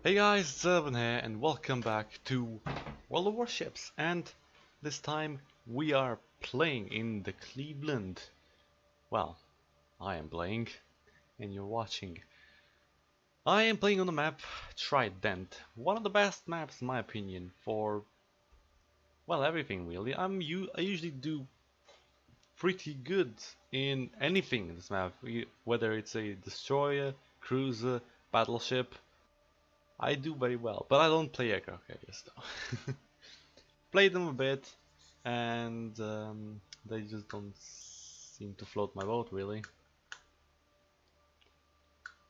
Hey guys, it's Urban here and welcome back to World of Warships, and this time we are playing in the Cleveland. Well, I am playing and you're watching. I am playing on the map Trident, one of the best maps in my opinion for, well, everything really. I usually do pretty good in anything in this map, whether it's a destroyer, cruiser, battleship. I do very well, but I don't play aircraft carriers though. Played them a bit, and they just don't seem to float my boat really.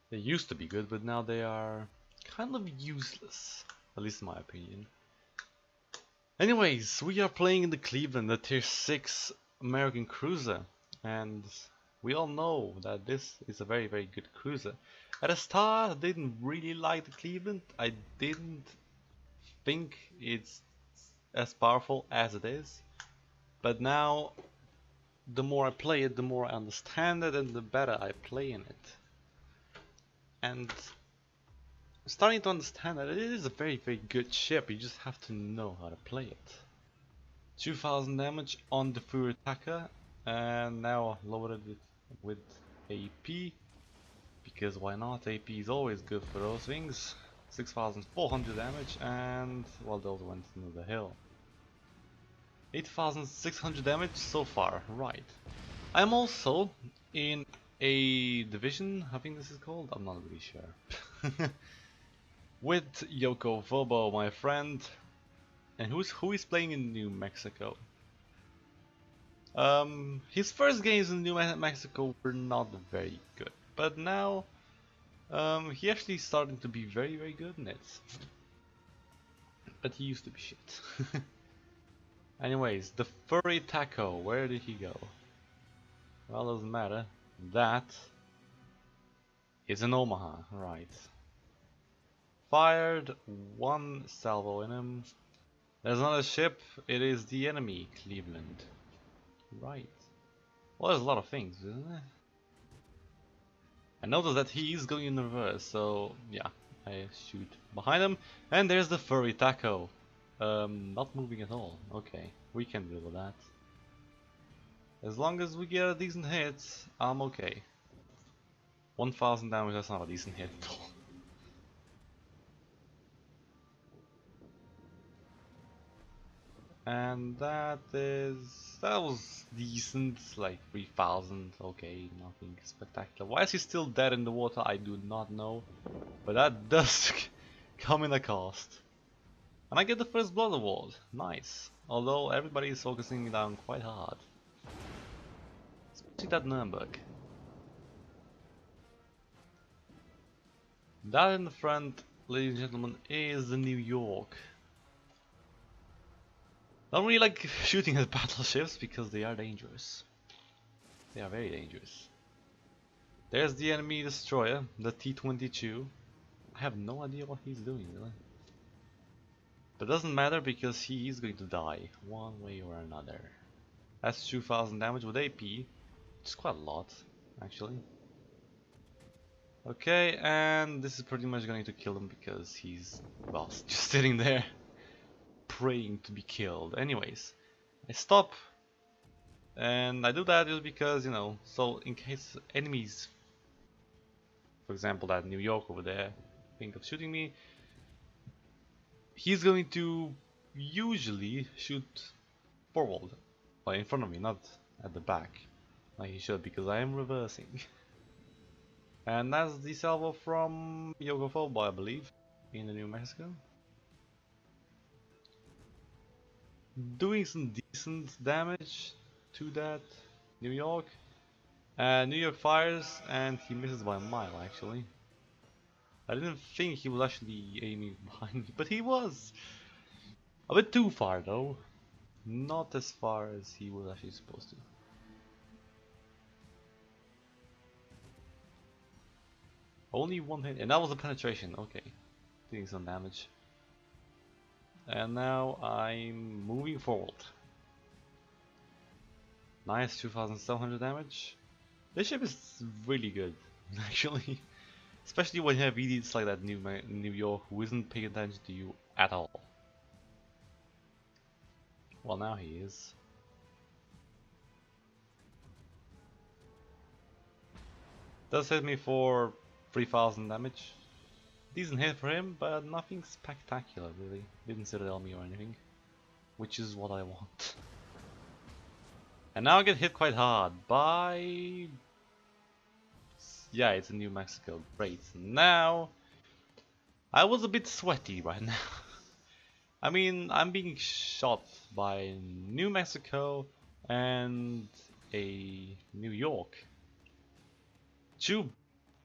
They used to be good, but now they are kind of useless, at least in my opinion. Anyways, we are playing in the Cleveland, the tier 6 American cruiser, and we all know that this is a very good cruiser. At the start I didn't really like the Cleveland. I didn't think it's as powerful as it is, but now the more I play it, the more I understand it and the better I play in it. And I'm starting to understand that it is a very good ship. You just have to know how to play it. 2000 damage on the Fury attacker, and now loaded it with AP, because why not? AP is always good for those things. 6400 damage, and well, those went into the hill. 8600 damage so far, right. I'm also in a division, I think this is called, I'm not really sure. With Yoko Vobo, my friend. And who is playing in New Mexico? His first games in New Mexico were not very good, but now he actually starting to be very good in it. But he used to be shit. Anyways, the furry taco, where did he go? Well, doesn't matter. That is an Omaha, right. Fired one salvo in him. There's another ship, it is the enemy Cleveland. Right. Well, there's a lot of things, isn't there? I noticed that he is going in reverse, so yeah, I shoot behind him. And there's the furry taco. Not moving at all. Okay, we can deal with that. As long as we get a decent hit, I'm okay. 1000 damage, that's not a decent hit at all. And that was decent, like 3000, okay, nothing spectacular. Why is he still dead in the water, I do not know. But that does come in a cost. And I get the first blood award, nice. Although everybody is focusing me down quite hard. Especially that Nuremberg. That in the front, ladies and gentlemen, is the New York. Don't really like shooting at battleships because they are dangerous. They are very dangerous. There's the enemy destroyer, the T-22. I have no idea what he's doing really. But it doesn't matter because he is going to die one way or another. That's 2000 damage with AP, which is quite a lot actually. Okay, and this is pretty much going to kill him because he's, well, just sitting there praying to be killed. Anyways, I stop, and I do that just because, you know, so in case enemies, for example that New York over there, think of shooting me, he's going to usually shoot forward, or in front of me, not at the back, like he should, because I am reversing. And that's the salvo from Yogophobo, I believe, in the New Mexico. Doing some decent damage to that New York. New York fires and he misses by a mile actually. I didn't think he was actually aiming behind me, but he was. A bit too far though. Not as far as he was actually supposed to. Only one hit, and that was a penetration, okay. Doing some damage. And now I'm moving forward. Nice, 2700 damage. This ship is really good, actually. Especially when you have idiots like that New York who isn't paying attention to you at all. Well, now he is. Does hit me for 3000 damage. Decent hit for him, but nothing spectacular really. Didn't citadel me or anything. Which is what I want. And now I get hit quite hard by... Yeah, it's in New Mexico. Great. Now... I was a bit sweaty right now. I mean, I'm being shot by New Mexico and a New York. Two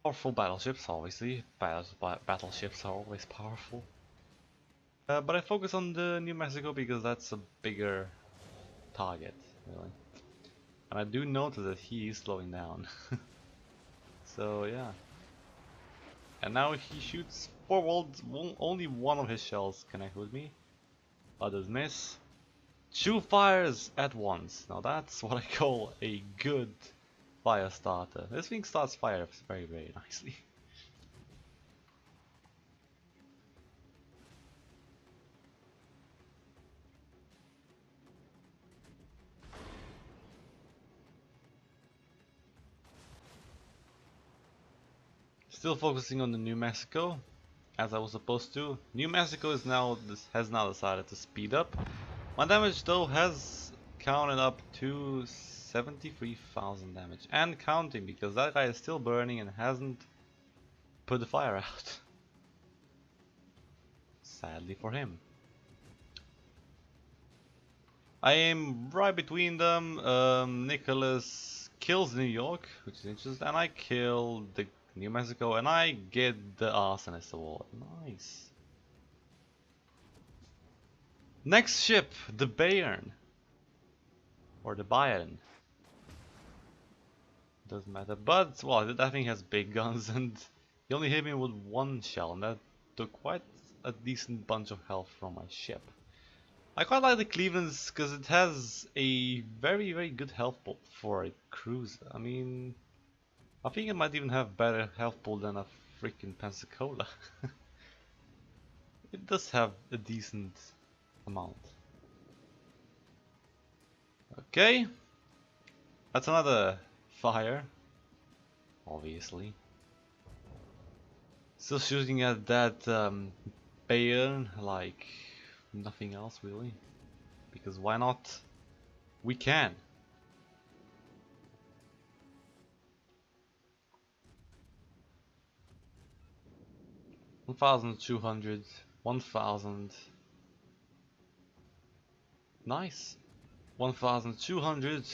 powerful battleships, obviously. Battleships are always powerful. But I focus on the New Mexico because that's a bigger target, really. And I do notice that he is slowing down. So yeah. And now he shoots forward. Only one of his shells connect with me. Others miss. 2 fires at once. Now that's what I call a good fire starter. This thing starts fires very, very nicely. Still focusing on the New Mexico, as I was supposed to. New Mexico has now decided to speed up. My damage though has counted up to 73,000 damage and counting, because that guy is still burning and hasn't put the fire out. Sadly for him. I am right between them. Nicholas kills New York, which is interesting, and I kill the New Mexico, and I get the Arsonist award. Nice. Next ship, the Bayern. Or the Bayern. Doesn't matter. But, well, that thing has big guns, and he only hit me with 1 shell, and that took quite a decent bunch of health from my ship. I quite like the Cleveland's because it has a very, very good health pool for a cruiser. I mean, I think it might even have better health pool than a freaking Pensacola. It does have a decent amount. Okay, that's another fire, obviously. Still shooting at that Bayern like nothing else really, because why not? We can. $1,200, 1,000. Nice. 1,200.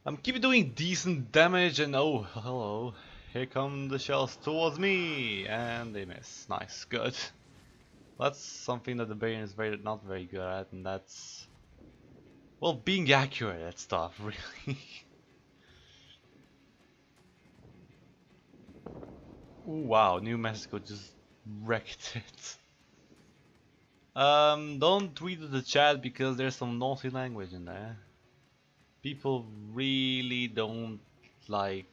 I'm keep doing decent damage, and oh, hello. Here come the shells towards me, and they miss. Nice, good. That's something that the Bayern is not very good at, and that's, well, being accurate at stuff, really. Ooh, wow, New Mexico just wrecked it. Don't read the chat because there's some naughty language in there. People really don't like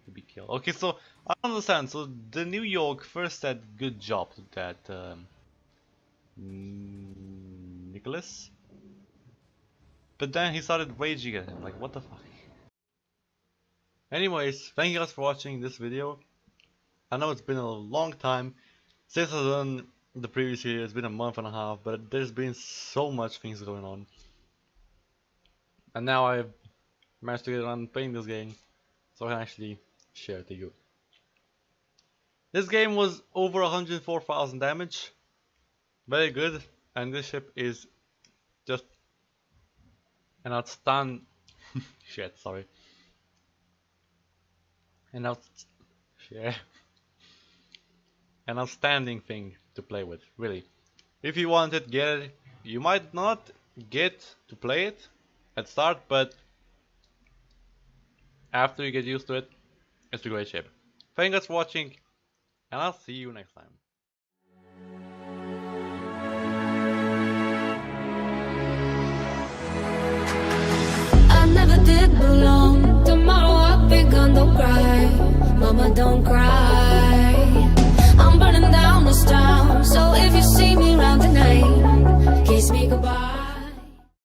to be killed. Okay, so I understand. So the New York first said good job to that Nicholas, but then he started raging at him. Like, what the fuck? Anyways, thank you guys for watching this video. I know it's been a long time since I've done the previous video. It's been a month and a half, but there's been so much things going on. And now I've managed to get on playing this game, so I can actually share it to you. This game was over 104,000 damage. Very good. And this ship is just an outstanding... Shit, sorry. An outstanding thing to play with, really. If you want it, get it. You might not get to play it at start, but after you get used to it, it's a great ship. Thank you guys for watching, and I'll see you next time. I never did belong. Tomorrow I'll be gone, don't cry. Mama, don't cry.